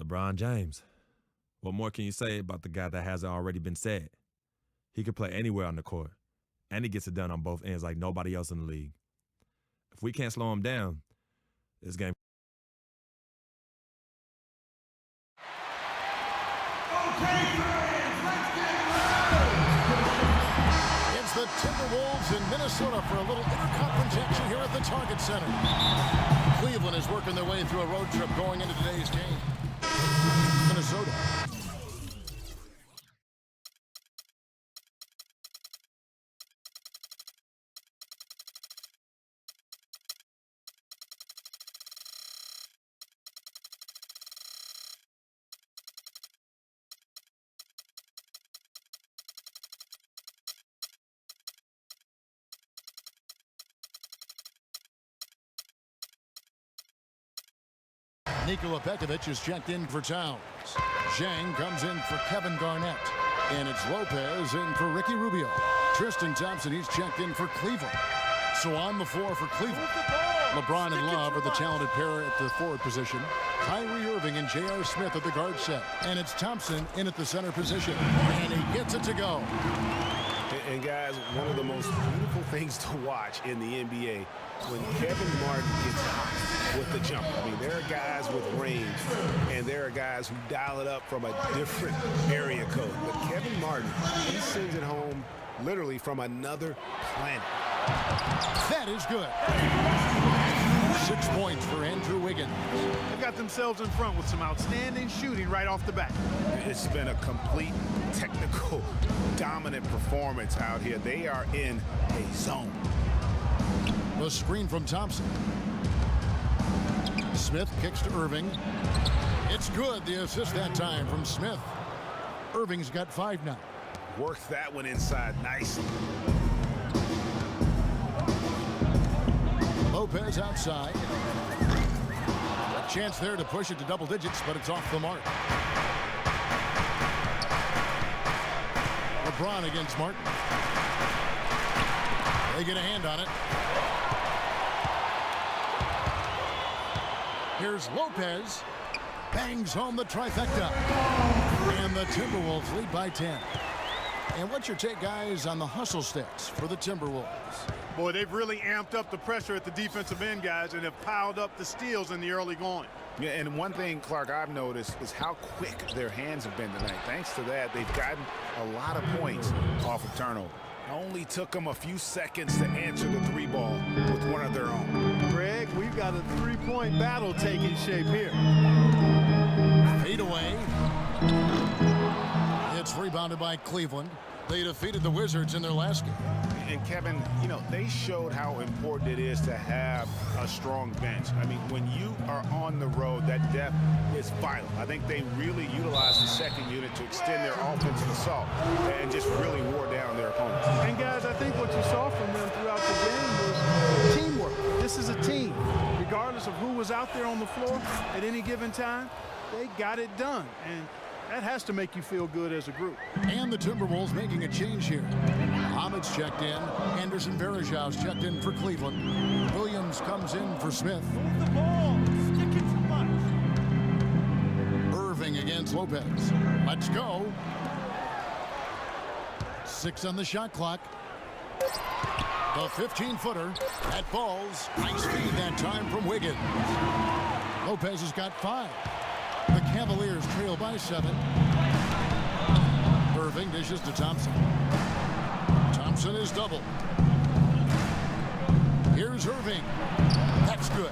LeBron James. What more can you say about the guy that hasn't already been said? He can play anywhere on the court, and he gets it done on both ends like nobody else in the league. If we can't slow him down, this game. It's the Timberwolves in Minnesota for a little interconference action here at the Target Center. Cleveland is working their way through a road trip going into today's game. Minnesota. Nikola Pekovic is checked in for Towns. Zhang comes in for Kevin Garnett. And it's Lopez in for Ricky Rubio. Tristan Thompson, he's checked in for Cleveland. So on the floor for Cleveland, LeBron and Love are the talented pair at the forward position. Kyrie Irving and J.R. Smith at the guard set. And it's Thompson in at the center position. And he gets it to go. And guys, one of the most beautiful things to watch in the NBA, when Kevin Martin gets hot with the jump. I mean, there are guys with range, and there are guys who dial it up from a different area code. But Kevin Martin, he sends it home literally from another planet. That is good. 6 points for Andrew Wiggins. They got themselves in front with some outstanding shooting right off the bat. It's been a complete technical dominant performance out here. They are in a zone. The screen from Thompson. Smith kicks to Irving. It's good. The assist that time from Smith. Irving's got 5 now. Worked that one inside nicely. Lopez outside. A chance there to push it to double digits, but it's off the mark. LeBron against Martin. They get a hand on it. Here's Lopez. Bangs home the trifecta. And the Timberwolves lead by 10. And what's your take, guys, on the hustle stats for the Timberwolves? Boy, they've really amped up the pressure at the defensive end, guys, and have piled up the steals in the early going. Yeah, and one thing, Clark, I've noticed is how quick their hands have been tonight. Thanks to that, they've gotten a lot of points off of turnover. Only took them a few seconds to answer the 3-ball with one of their own. Greg, we've got a 3-point battle taking shape here. Fade away. It's rebounded by Cleveland. They defeated the Wizards in their last game. And Kevin, you know, they showed how important it is to have a strong bench. I mean, when you are on the road, that depth is vital. I think they really utilized the second unit to extend their offensive assault and just really wore down their opponents. And guys, I think what you saw from them throughout the game was teamwork. This is a team. Regardless of who was out there on the floor at any given time, they got it done. And that has to make you feel good as a group. And the Timberwolves making a change here. Ahmed's checked in. Anderson Varejau's checked in for Cleveland. Williams comes in for Smith. Move the ball. Stick it too much. Irving against Lopez. Let's go. 6 on the shot clock. The 15-footer. That falls. Nice feed that time from Wiggins. Lopez has got 5. The Cavaliers trail by 7. Irving dishes to Thompson. Thompson is doubled. Here's Irving. That's good.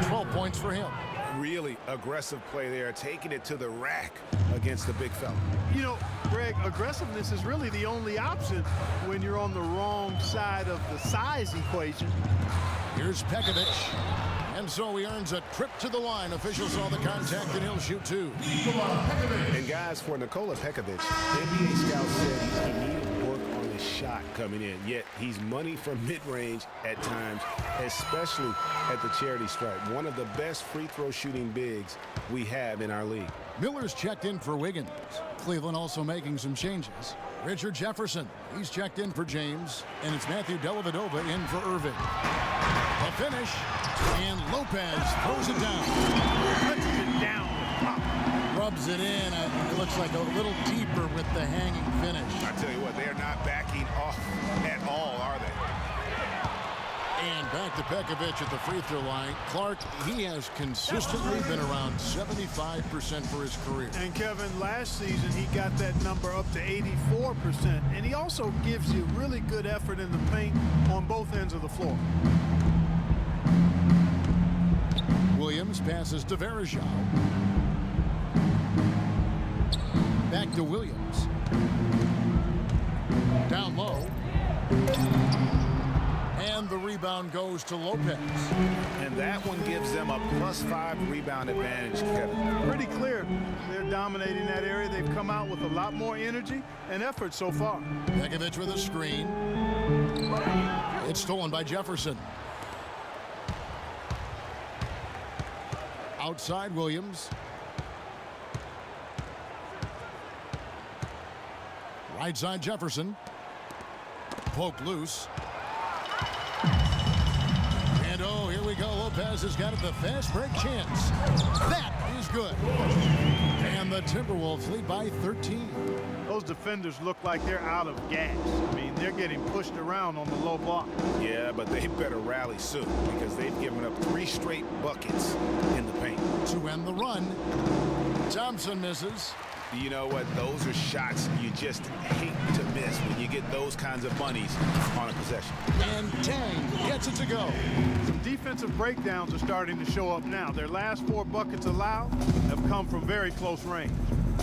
12 points for him. Really aggressive play there, taking it to the rack against the big fella. You know, Greg, aggressiveness is really the only option when you're on the wrong side of the size equation. Here's Pekovic. And so he earns a trip to the line. Officials saw the contact, and he'll shoot 2. And guys, for Nikola Pekovic, NBA scouts said he needed work on his shot coming in. Yet he's money from mid-range at times, especially at the charity stripe. One of the best free throw shooting bigs we have in our league. Miller's checked in for Wiggins. Cleveland also making some changes. Richard Jefferson, he's checked in for James. And it's Matthew Dellavedova in for Irving. A finish, and Lopez throws it down. Puts it down. Drives it in. It looks like a little deeper with the hanging finish. I tell you what, they are not backing off at all, are they? And back to Pekovic at the free throw line. Clark, he has consistently been around 75% for his career. And Kevin, last season he got that number up to 84%. And he also gives you really good effort in the paint on both ends of the floor. Williams passes to Varejao. Back to Williams. Down low. And the rebound goes to Lopez. And that one gives them a +5 rebound advantage, Kevin. Pretty clear. They're dominating that area. They've come out with a lot more energy and effort so far. Pekovic with a screen. It's stolen by Jefferson. Outside Williams. Right side Jefferson. Poke loose. And oh, here we go. Lopez has got it, the fast break chance. That is good. And the Timberwolves lead by 13. Those defenders look like they're out of gas. I mean, they're getting pushed around on the low block. Yeah, but they better rally soon because they've given up 3 straight buckets in the paint. To end the run, Thompson misses. You know what? Those are shots you just hate to miss when you get those kinds of bunnies on a possession. And Tang gets it to go. Some defensive breakdowns are starting to show up now. Their last 4 buckets allowed have come from very close range.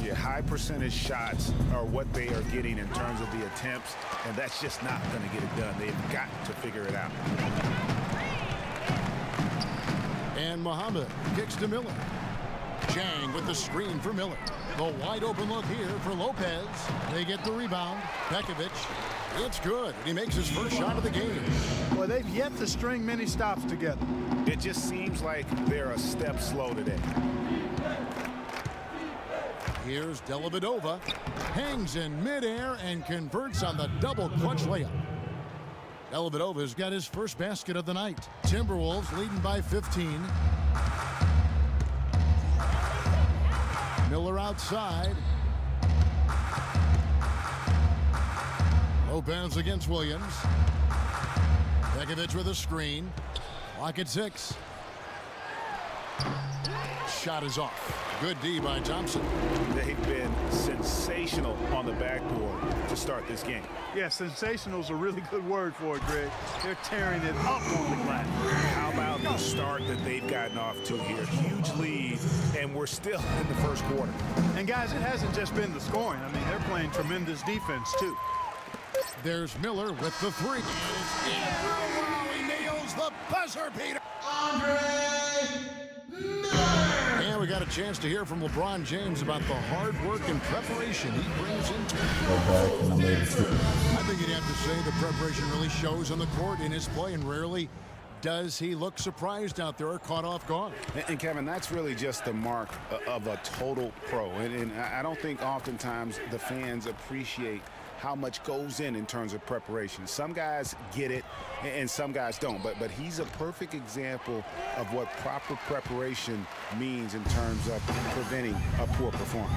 Yeah, high percentage shots are what they are getting in terms of the attempts, and that's just not going to get it done. They've got to figure it out. And Muhammad kicks to Miller. Chang with the screen for Miller. The wide open look here for Lopez. They get the rebound. Pekovic. It's good. He makes his first shot of the game. Well, they've yet to string many stops together. It just seems like they're a step slow today. Here's Dellavedova. Hangs in midair and converts on the double clutch layup. Dellavedova's got his first basket of the night. Timberwolves leading by 15. Miller outside. Lopez against Williams. Pekovic with a screen. Clock at 6. Shot is off. Good D by Thompson. They've been sensational on the backboard to start this game. Yeah, sensational is a really good word for it, Greg. They're tearing it up on the glass. How about the start that they've gotten off to here? Huge lead, and we're still in the first quarter. And guys, it hasn't just been the scoring. I mean, they're playing tremendous defense, too. There's Miller with the 3. He nails the buzzer beater. And we got a chance to hear from LeBron James about the hard work and preparation he brings into it. I think you'd have to say the preparation really shows on the court in his play, and rarely does he look surprised out there or caught off guard. And Kevin, that's really just the mark of a total pro. And I don't think oftentimes the fans appreciate how much goes in terms of preparation. Some guys get it and some guys don't, but he's a perfect example of what proper preparation means in terms of preventing a poor performance.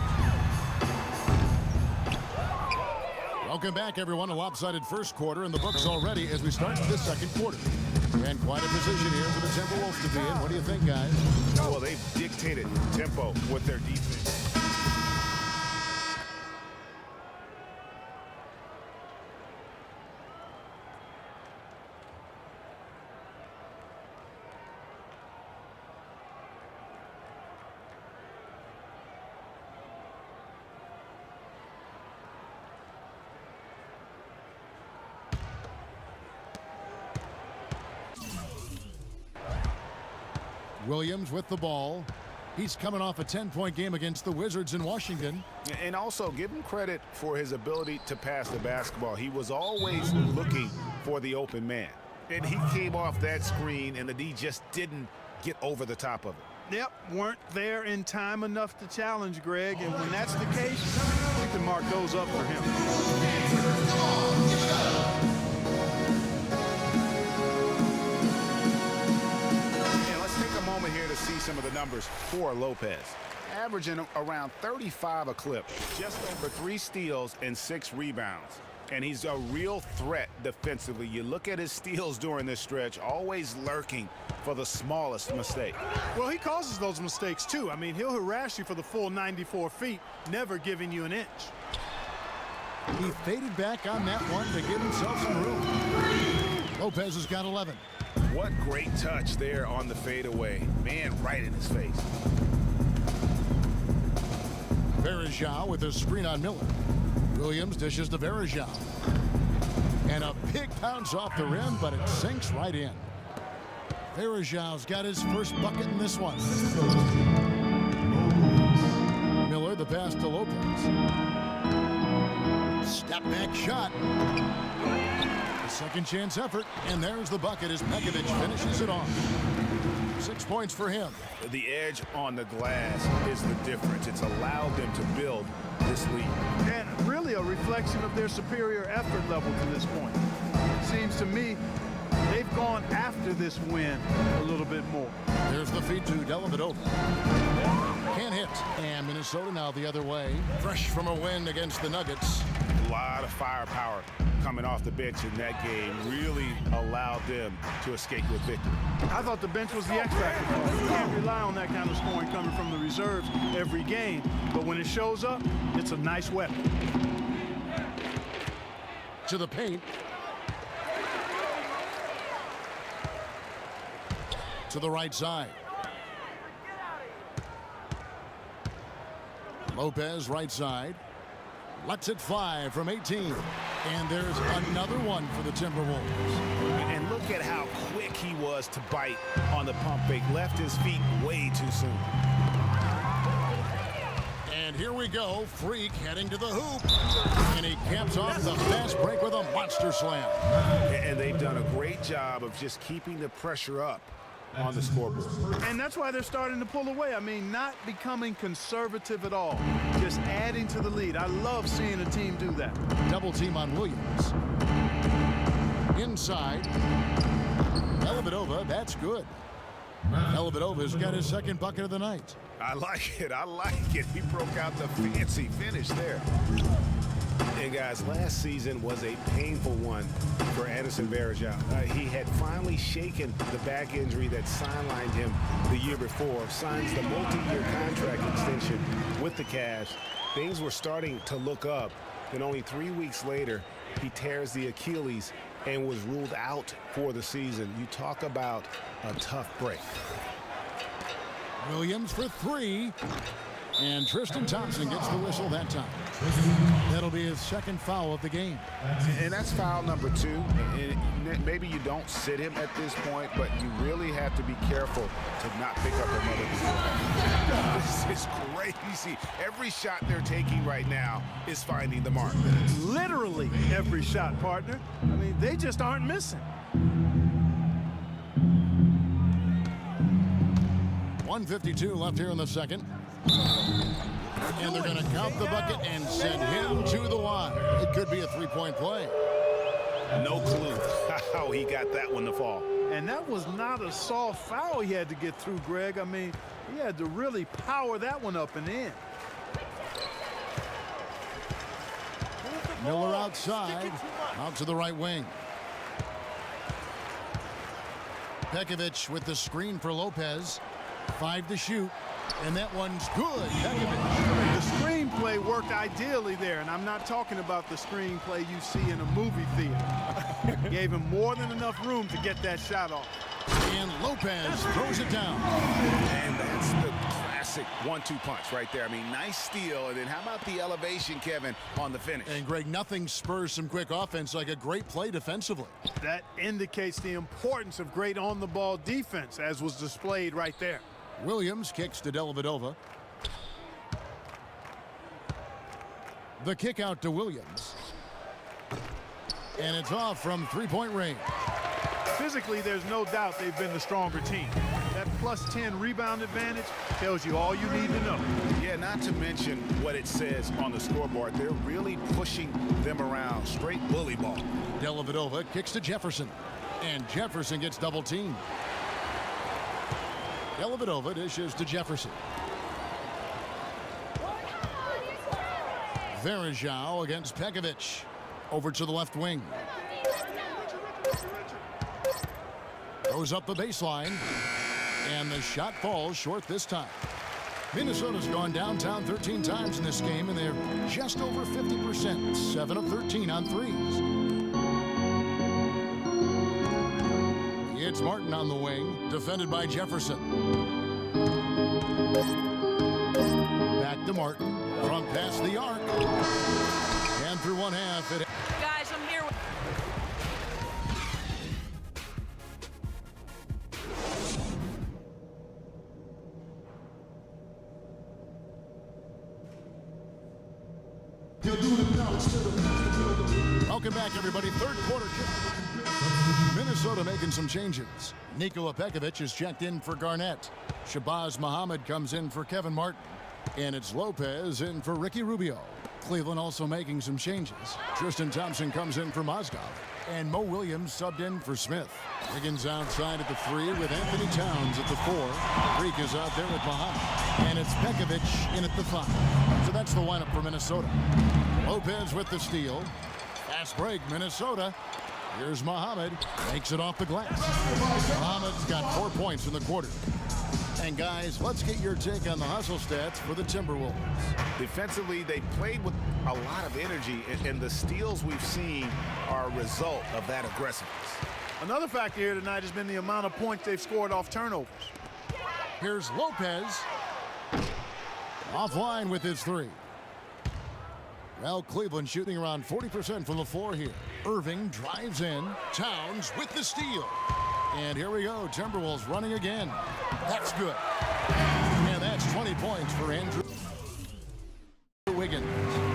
Welcome back, everyone. A lopsided first quarter in the books already as we start the second quarter. And quite a position here for the Timberwolves to be in. What do you think, guys? Well, they've dictated tempo with their defense. Williams with the ball. He's coming off a 10-point game against the Wizards in Washington. And also give him credit for his ability to pass the basketball. He was always looking for the open man. And he came off that screen, and the D just didn't get over the top of it. Yep, weren't there in time enough to challenge Greg, and when that's the case, you can mark those up for him. And let's take a moment here to see some of the numbers for Lopez. averaging around 35 a clip, just over 3 steals and 6 rebounds. And he's a real threat defensively. You look at his steals during this stretch, always lurking for the smallest mistake. Well, he causes those mistakes too. I mean, he'll harass you for the full 94 feet, never giving you an inch. He faded back on that one to give himself some room. Lopez has got 11. What great touch there on the fadeaway. Man, right in his face. Varejao with a screen on Miller. Williams dishes to Varejao. And a big bounce off the rim, but it sinks right in. Varejao's got his first bucket in this one. Miller, the pass to Lopez. Step back shot. A second chance effort, and there's the bucket as Pekovic finishes it off. 6 points for him. The edge on the glass is the difference. It's allowed them to build this lead. And really a reflection of their superior effort level to this point. It seems to me they've gone after this win a little bit more. There's the feed to Dellavedova. Can't hit. And Minnesota now the other way. Fresh from a win against the Nuggets. A lot of firepower coming off the bench in that game really allowed them to escape with victory. I thought the bench was the X factor. You can't rely on that kind of scoring coming from the reserves every game. But when it shows up, it's a nice weapon. To the paint. To the right side. Lopez, right side. Lets it fly from 18. And there's another one for the Timberwolves. And look at how quick he was to bite on the pump fake. Left his feet way too soon. And here we go. Freak heading to the hoop. And he caps off the fast break with a monster slam. And they've done a great job of just keeping the pressure up on the scoreboard. And that's why they're starting to pull away. I mean, not becoming conservative at all. Just adding to the lead. I love seeing a team do that. Double team on Williams. Inside. Dellavedova, that's good. Dellavedova's got his second bucket of the night. I like it. I like it. He broke out the fancy finish there. And guys, last season was a painful one for Anderson Varejao. He had finally shaken the back injury that sidelined him the year before, signs the multi-year contract extension with the Cavs. Things were starting to look up. Then only 3 weeks later, he tears the Achilles and was ruled out for the season. You talk about a tough break. Williams for 3. And Tristan Thompson gets the whistle that time. That'll be his second foul of the game. And that's foul number 2. And maybe you don't sit him at this point, but you really have to be careful to not pick up another foul. This is crazy. Every shot they're taking right now is finding the mark. Literally every shot, partner. I mean, they just aren't missing. 1:52 left here in the second. And they're going to count the bucket and send him to the line. It could be a three-point play. No clue how he got that one to fall. And that was not a soft foul he had to get through, Greg. I mean, he had to really power that one up and in. Miller outside, out to the right wing. Pekovic with the screen for Lopez. 5 to shoot. And that one's good. The screenplay worked ideally there, and I'm not talking about the screenplay you see in a movie theater. Gave him more than enough room to get that shot off. And Lopez throws it down. And that's the classic 1-2 punch right there. I mean, nice steal. And then how about the elevation, Kevin, on the finish? And Greg, nothing spurs some quick offense like a great play defensively. That indicates the importance of great on-the-ball defense, as was displayed right there. Williams kicks to Dellavedova. The kick out to Williams. And it's off from three-point range. Physically, there's no doubt they've been the stronger team. That +10 rebound advantage tells you all you need to know. Yeah, not to mention what it says on the scoreboard. They're really pushing them around. Straight bully ball. Dellavedova kicks to Jefferson. And Jefferson gets double-teamed. Dellavedova dishes to Jefferson. Varejao against Pekovic. Over to the left wing. Goes up the baseline. And the shot falls short this time. Minnesota's gone downtown 13 times in this game, and they're just over 50%. 7 of 13 on threes. It's Martin on the wing, defended by Jefferson. Back to Martin, front past the arc. And through one half, it... Guys, I'm here. Welcome back, everybody. Third quarter. Minnesota making some changes. Nikola Pekovic is checked in for Garnett. Shabazz Muhammad comes in for Kevin Martin. And it's Lopez in for Ricky Rubio. Cleveland also making some changes. Tristan Thompson comes in for Mozgov. And Mo Williams subbed in for Smith. Wiggins outside at the 3 with Anthony Towns at the 4. Freak is out there with Muhammad. And it's Pekovic in at the 5. So that's the lineup for Minnesota. Lopez with the steal. Fast break, Minnesota. Here's Muhammad. Makes it off the glass. Muhammad's got 4 points in the quarter. And guys, let's get your take on the hustle stats for the Timberwolves. Defensively, they played with a lot of energy, and the steals we've seen are a result of that aggressiveness. Another factor here tonight has been the amount of points they've scored off turnovers. Here's Lopez. Offline with his 3. Well, Cleveland shooting around 40% from the floor here. Irving drives in. Towns with the steal. And here we go. Timberwolves running again. That's good. And that's 20 points for Andrew Wiggins.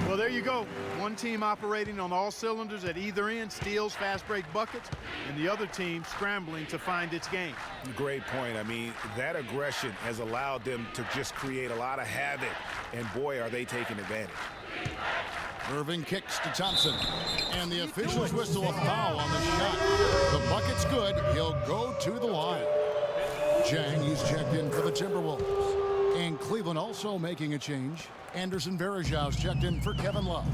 Well, there you go. One team operating on all cylinders at either end, steals, fast break buckets, and the other team scrambling to find its game. Great point. I mean, that aggression has allowed them to just create a lot of havoc, and boy, are they taking advantage. Irving kicks to Thompson, and the officials whistle a foul on the shot. The bucket's good. He'll go to the line. Jang, he's checked in for the Timberwolves. And Cleveland also making a change. Anderson Varejau's checked in for Kevin Love.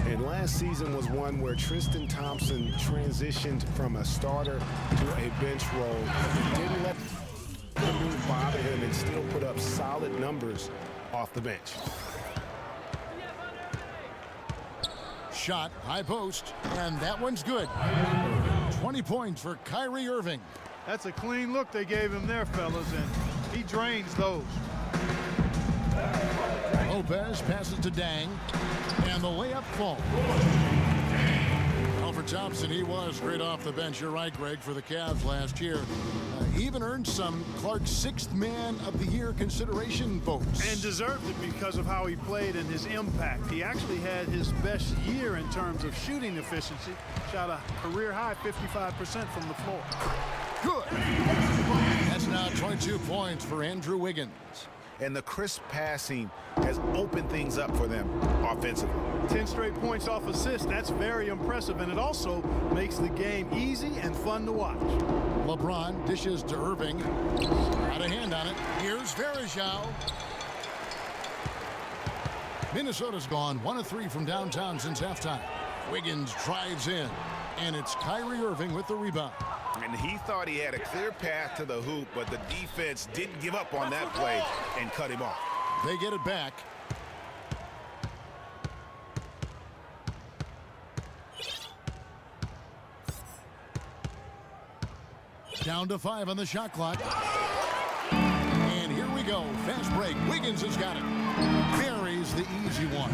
And last season was one where Tristan Thompson transitioned from a starter to a bench role. Didn't let the move bother him and still put up solid numbers off the bench. Shot, high post, and that one's good. 20 points for Kyrie Irving. That's a clean look they gave him there, fellas, and he drains those. Lopez passes to Dang, and the layup falls. Well, for Thompson, he was great off the bench. You're right, Greg, for the Cavs last year. He even earned some Clark's 6th Man of the Year consideration votes. And deserved it because of how he played and his impact. He actually had his best year in terms of shooting efficiency. Shot a career-high 55% from the floor. Good. That's now 22 points for Andrew Wiggins. And the crisp passing has opened things up for them offensively. 10 straight points off assists. That's very impressive, and it also makes the game easy and fun to watch. LeBron dishes to Irving. Got a hand on it. Here's Varejao. Minnesota's gone 1 of 3 from downtown since halftime. Wiggins drives in, and it's Kyrie Irving with the rebound. And he thought he had a clear path to the hoop, but the defense didn't give up on that play and cut him off. They get it back. Down to 5 on the shot clock. And here we go. Fast break. Wiggins has got it. Buries the easy one.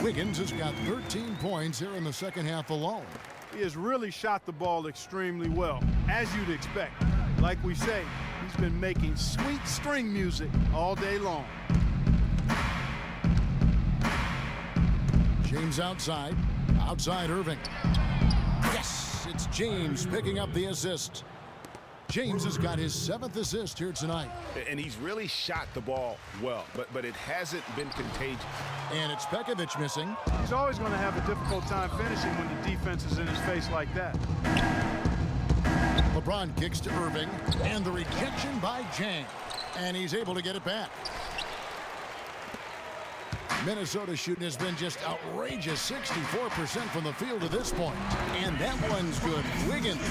Wiggins has got 13 points here in the second half alone. He has really shot the ball extremely well, as you'd expect. Like we say, he's been making sweet string music all day long. James outside. Outside Irving. Yes, it's James picking up the assist. James has got his 7th assist here tonight. And he's really shot the ball well, but it hasn't been contagious. And it's Pekovic missing. He's always going to have a difficult time finishing when the defense is in his face like that. LeBron kicks to Irving, and the rejection by Jang. And he's able to get it back. Minnesota shooting has been just outrageous, 64% from the field at this point. And that one's good. Wiggins.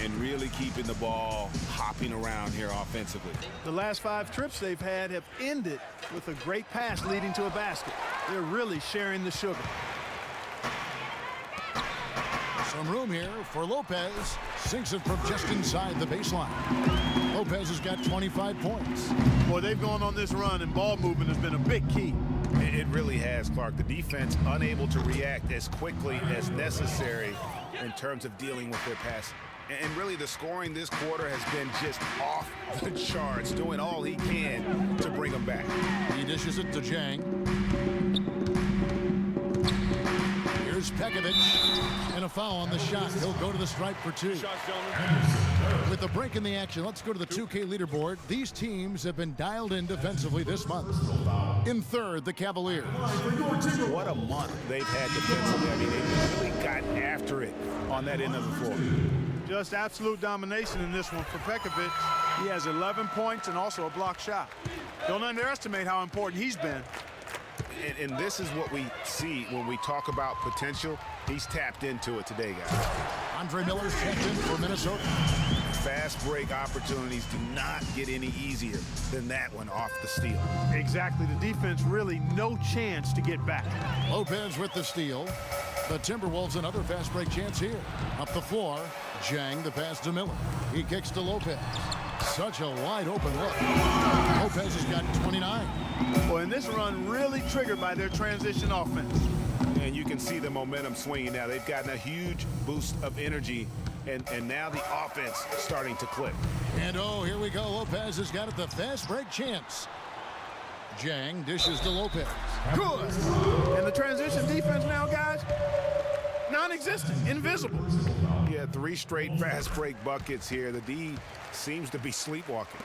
And really keeping the ball hopping around here offensively. The last 5 trips they've had have ended with a great pass leading to a basket. They're really sharing the sugar. Some room here for Lopez. Sinks it from just inside the baseline. Lopez has got 25 points. Boy, they've gone on this run, and ball movement has been a big key. It really has, Clark. The defense unable to react as quickly as necessary in terms of dealing with their pass. And really, the scoring this quarter has been just off the charts, doing all he can to bring them back. He dishes it to Jang. Here's Pekovic, and a foul on the shot. He'll go to the stripe for 2. With a break in the action, let's go to the 2K leaderboard. These teams have been dialed in defensively this month. In third, the Cavaliers. What a month they've had defensively. I mean, they really got after it on that end of the floor. Just absolute domination in this one for Pekovic. He has 11 points and also a block shot. Don't underestimate how important he's been. And this is what we see when we talk about potential. He's tapped into it today, guys. Andre Miller's checked in for Minnesota. Fast break opportunities do not get any easier than that one off the steal. Exactly. The defense really no chance to get back. Lopez with the steal. The Timberwolves another fast break chance here. Up the floor, Jang the pass to Miller. He kicks to Lopez. Such a wide open look. Lopez has got 29. Well, and this run really triggered by their transition offense. And you can see the momentum swinging now. They've gotten a huge boost of energy, and now the offense starting to click. And oh, here we go. Lopez has got it, the fast break chance. Jang dishes to Lopez. Good. And the transition defense now, guys, non-existent, invisible. Yeah, 3 straight fast break buckets here. The D seems to be sleepwalking.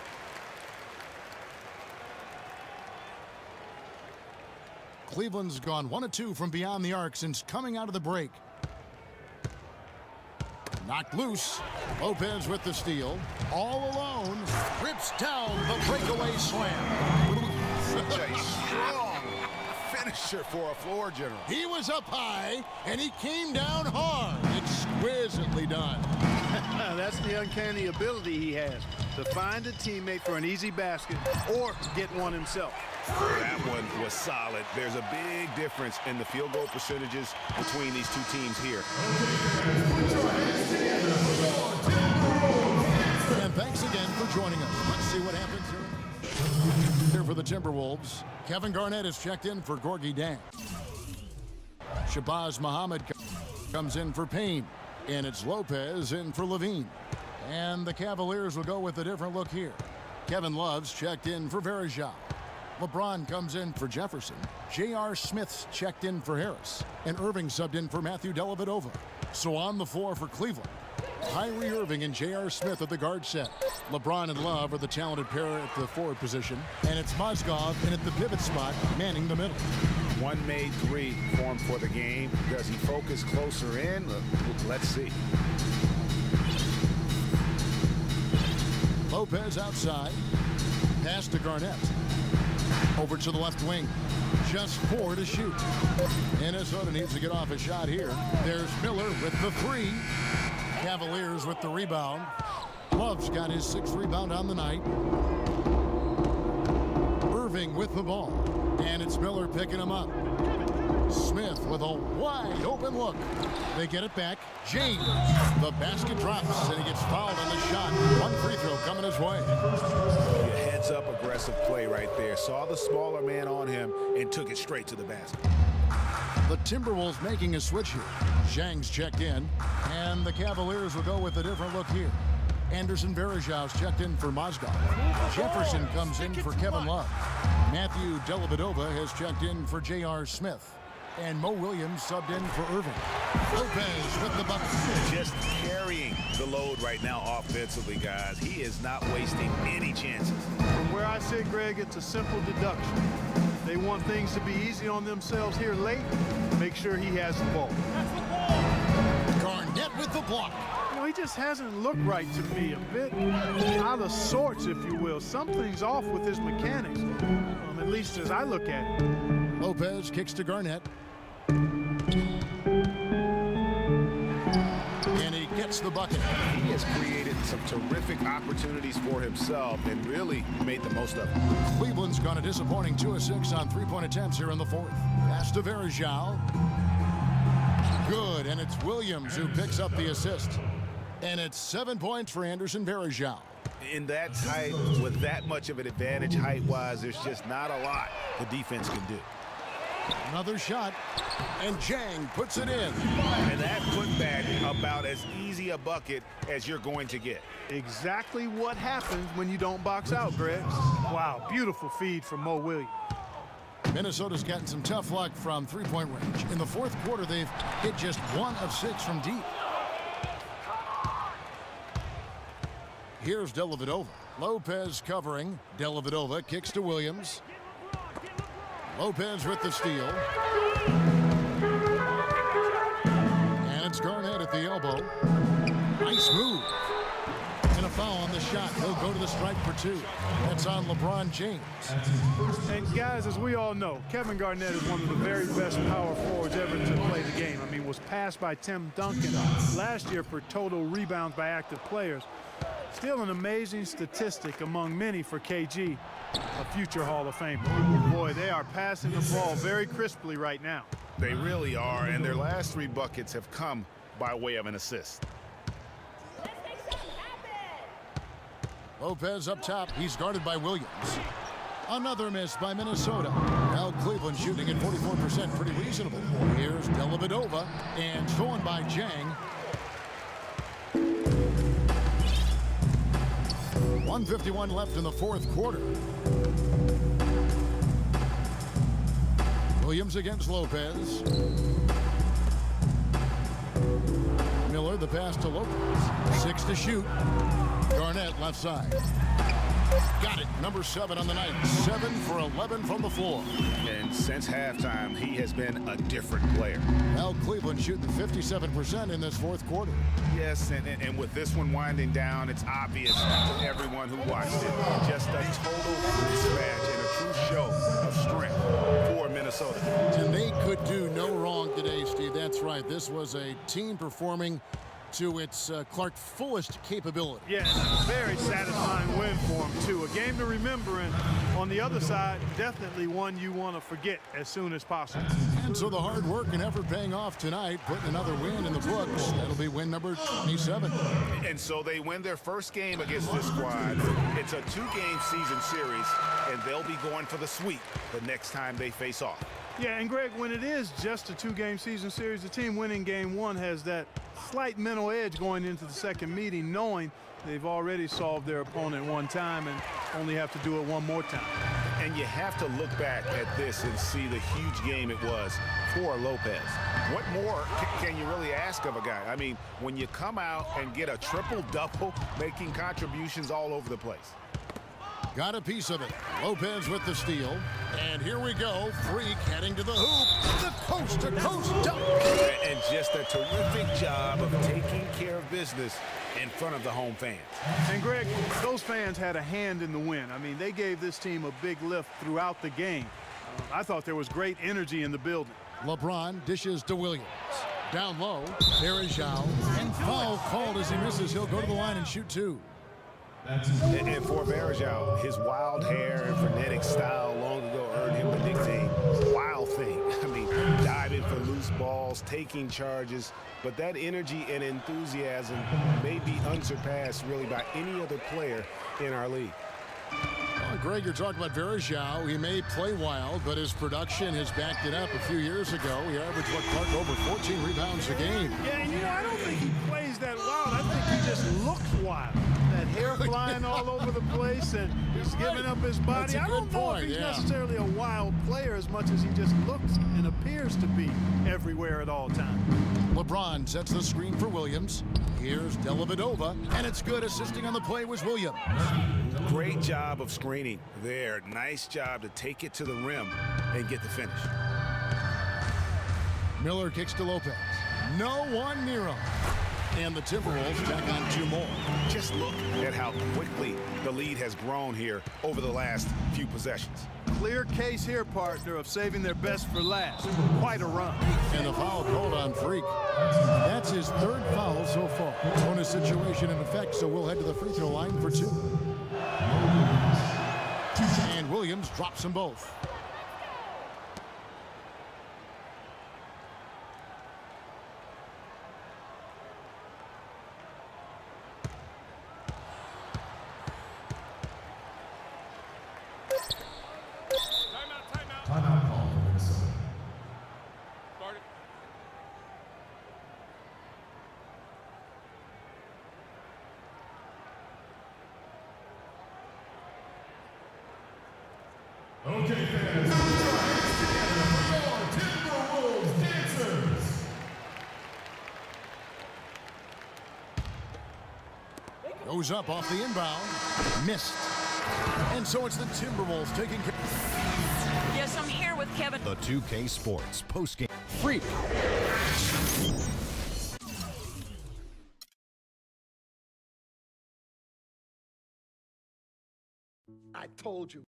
Cleveland's gone 1 of 2 from beyond the arc since coming out of the break. Knocked loose. Lopez with the steal. All alone. Rips down the breakaway slam. Such a strong finisher for a floor general. He was up high, and he came down hard. Exquisitely done. That's the uncanny ability he has to find a teammate for an easy basket or get one himself. That one was solid. There's a big difference in the field goal percentages between these 2 teams here. And thanks again for joining us. Let's see what happens here for the Timberwolves. Kevin Garnett is checked in for Gorgui Dieng. Shabazz Muhammad comes in for Payne. And it's Lopez in for Levine. And the Cavaliers will go with a different look here. Kevin Love's checked in for Varejao. LeBron comes in for Jefferson. J.R. Smith's checked in for Harris. And Irving subbed in for Matthew Dellavedova. So on the floor for Cleveland, Kyrie Irving and J.R. Smith at the guard set. LeBron and Love are the talented pair at the forward position. And it's Mozgov in at the pivot spot, manning the middle. 1 made 3 formed for the game. Does he focus closer in? Let's see. Lopez outside. Pass to Garnett. Over to the left wing. Just 4 to shoot. Minnesota needs to get off a shot here. There's Miller with the 3. Cavaliers with the rebound. Love's got his 6th rebound on the night. Irving with the ball. And it's Miller picking him up. Smith with a wide open look. They get it back. James. The basket drops and he gets fouled on the shot. 1 free throw coming his way. Heads up aggressive play right there. Saw the smaller man on him and took it straight to the basket. The Timberwolves making a switch here. Zhang's checked in. And the Cavaliers will go with a different look here. Anderson Varejau's checked in for Mozgov. Jefferson comes in for Kevin Love. Matthew Dellavedova has checked in for J.R. Smith. And Mo Williams subbed in for Irving. Lopez with the bucket. Just carrying the load right now offensively, guys. He is not wasting any chances. From where I sit, Greg, it's a simple deduction. They want things to be easy on themselves here late. Make sure he has the ball. Garnett with the block. You know, he just hasn't looked right to me. A bit out of sorts, if you will. Something's off with his mechanics, at least as I look at it. Lopez kicks to Garnett. And he gets the bucket. He has created some terrific opportunities for himself and really made the most of it. Cleveland's gone a disappointing 2 of 6 on three-point attempts here in the fourth. Pass to Varejao. Good, and it's Williams who picks up the assist. And it's 7 points for Anderson Varejao. In that tight, with that much of an advantage height-wise, there's just not a lot the defense can do. Another shot, and Jang puts it in. And that putback about as easy a bucket as you're going to get. Exactly what happens when you don't box out, Greg. Wow, beautiful feed from Mo Williams. Minnesota's gotten some tough luck from three-point range. In the fourth quarter, they've hit just 1 of 6 from deep. Here's Dellavedova. Lopez covering. Dellavedova kicks to Williams. Lopez with the steal. And it's Garnett at the elbow. Nice move. And a foul on the shot. He'll go to the stripe for 2. That's on LeBron James. And guys, as we all know, Kevin Garnett is one of the very best power forwards ever to play the game. I mean, was passed by Tim Duncan last year for total rebounds by active players. Still an amazing statistic among many for KG, a future Hall of Famer. Boy, they are passing the ball very crisply right now. They really are, and their last 3 buckets have come by way of an assist. Lopez up top. He's guarded by Williams. Another miss by Minnesota. Now Cleveland shooting at 44%, pretty reasonable. Here's Dellavedova, and stolen by Jang. 1:51 left in the fourth quarter. Williams against Lopez. Miller, the pass to Lopez. 6 to shoot. Garnett left side. Got it. Number 7 on the night. 7 for 11 from the floor. And since halftime, he has been a different player. Now Cleveland shooting 57% in this fourth quarter. Yes, and with this one winding down, it's obvious to everyone who watched it. Just a total mismatch and a true show of strength for Minnesota. And they could do no wrong today, Steve. That's right. This was a team performing to its Clark fullest capability. Yes, very satisfying win for him, too. A game to remember, and on the other side, definitely one you want to forget as soon as possible. And so the hard work and effort paying off tonight, putting another win in the books. That'll be win number 27. And so they win their first game against this squad. It's a 2-game season series, and they'll be going for the sweep the next time they face off. Yeah, and Greg, when it is just a 2-game season series, the team winning game 1 has that slight mental edge going into the second meeting, knowing they've already solved their opponent one time and only have to do it one more time. And you have to look back at this and see the huge game it was for Lopez. What more can you really ask of a guy? I mean, when you come out and get a triple-double, making contributions all over the place. Got a piece of it. Lopez with the steal. And here we go. Freak heading to the hoop. The coast-to-coast dunk. And just a terrific job of taking care of business in front of the home fans. And Greg, those fans had a hand in the win. I mean, they gave this team a big lift throughout the game. I thought there was great energy in the building. LeBron dishes to Williams. Down low. There is Zhao. And foul called as he misses. He'll go to the line and shoot 2. And for Varejao, his wild hair and frenetic style long ago earned him the nickname Wild Thing. I mean, diving for loose balls, taking charges, but that energy and enthusiasm may be unsurpassed really by any other player in our league. Well, Greg, you're talking about Varejao. He may play wild, but his production has backed it up. A few years ago, he averaged, Clark, over 14 rebounds a game. Yeah, I don't think he plays that wild. I think he just looks wild. That hair flying all over the place, and he's giving up his body. I don't know if he's necessarily a wild player as much as he just looks and appears to be everywhere at all times. LeBron sets the screen for Williams. Here's Dellavedova, and it's good. Assisting on the play was Williams. Great job of screening there. Nice job to take it to the rim and get the finish. Miller kicks to Lopez. No one near him. And the Timberwolves tack on 2 more. Just look at how quickly the lead has grown here over the last few possessions. Clear case here, partner, of saving their best for last. Quite a run. And the foul called on Freak. That's his third foul so far. Bonus situation in effect, so we'll head to the free throw line for 2. And Williams drops them both. Timeout call for Minnesota. Okay, fans, put your hands together for more Timberwolves dancers. Goes up off the inbound. Missed. And so it's the Timberwolves taking care. Yes, I'm here with Kevin. The 2K Sports postgame. Freak. I told you.